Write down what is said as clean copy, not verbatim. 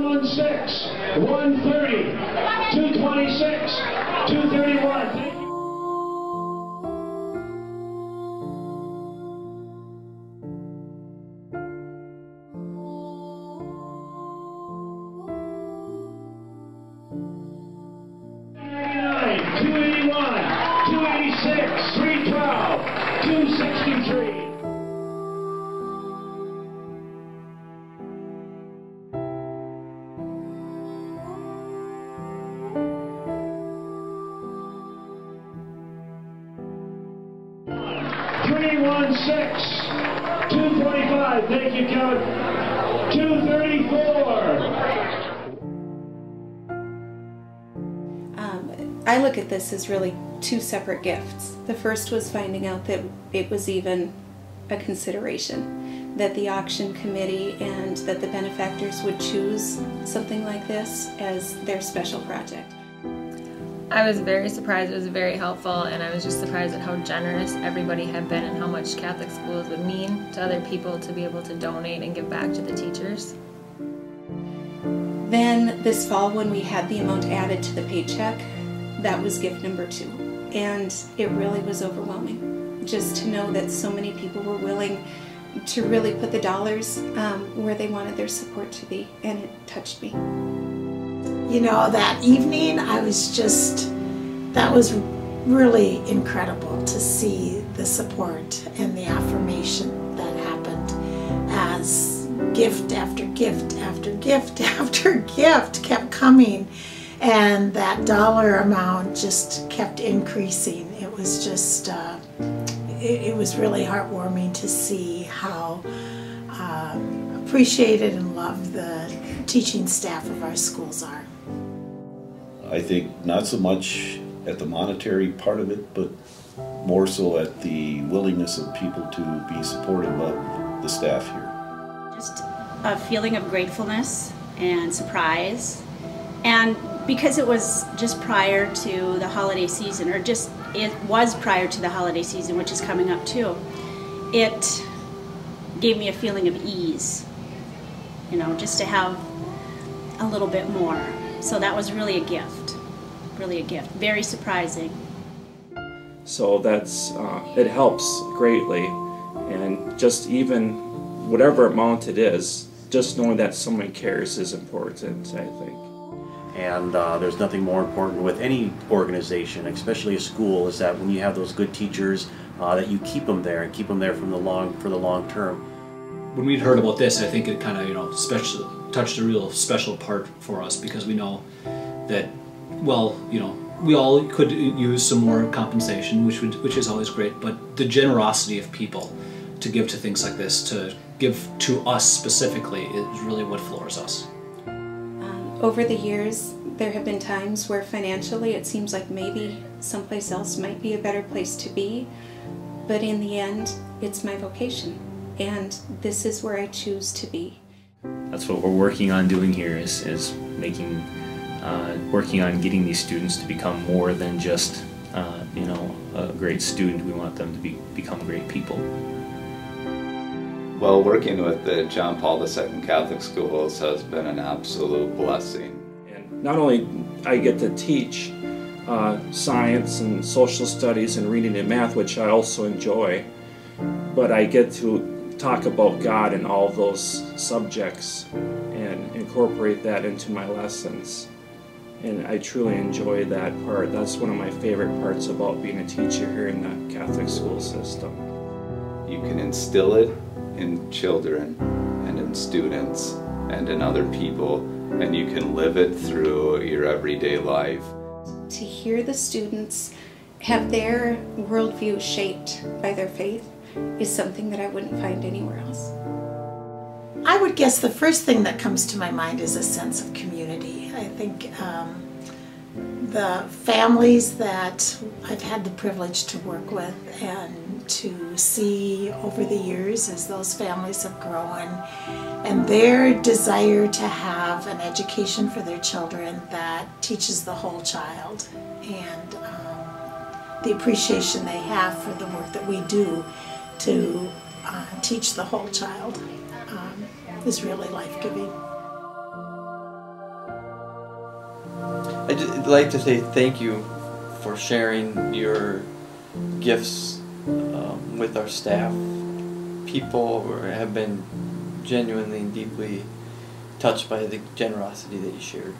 116, 130, 226, 231. Thank you, Kevin. 234. I look at this as really two separate gifts. The first was finding out that it was even a consideration, that the auction committee and that the benefactors would choose something like this as their special project. I was very surprised. It was very helpful, and I was just surprised at how generous everybody had been and how much Catholic schools would mean to other people to be able to donate and give back to the teachers. Then this fall, when we had the amount added to the paycheck, that was gift number 2. And it really was overwhelming just to know that so many people were willing to really put the dollars where they wanted their support to be, and it touched me. You know, that evening, that was really incredible to see the support and the affirmation that happened as gift after gift after gift after gift kept coming, and that dollar amount just kept increasing. It was just, it was really heartwarming to see how appreciated and loved the teaching staff of our schools are. I think not so much at the monetary part of it, but more so at the willingness of people to be supportive of the staff here. Just a feeling of gratefulness and surprise, and because it was just prior to the holiday season, or just it was prior to the holiday season, which is coming up too, it gave me a feeling of ease, you know, just to have a little bit more. So that was really a gift, very surprising. So that's, it helps greatly, and just even whatever amount it is, just knowing that someone cares is important, I think. And there's nothing more important with any organization, especially a school, is that when you have those good teachers, that you keep them there and keep them there for the long term. When we'd heard about this, I think it kind of, touched a real special part for us, because we know that, well, we all could use some more compensation, which is always great, but the generosity of people to give to things like this, to give to us specifically, is really what floors us. Over the years, there have been times where financially it seems like maybe someplace else might be a better place to be, but in the end, it's my vocation, and this is where I choose to be. That's what we're working on doing here, is working on getting these students to become more than just a great student. We want them to become great people. Well, working with the John Paul II Catholic Schools has been an absolute blessing. And not only I get to teach science and social studies and reading and math, which I also enjoy, but I get to talk about God in all those subjects and incorporate that into my lessons. And I truly enjoy that part. That's one of my favorite parts about being a teacher here in the Catholic school system. You can instill it in children and in students and in other people, and you can live it through your everyday life. To hear the students have their worldview shaped by their faith is something that I wouldn't find anywhere else. I would guess the first thing that comes to my mind is a sense of community. I think the families that I've had the privilege to work with and to see over the years as those families have grown, and their desire to have an education for their children that teaches the whole child, and the appreciation they have for the work that we do to teach the whole child is really life-giving. I'd like to say thank you for sharing your gifts with our staff. People have been genuinely and deeply touched by the generosity that you shared.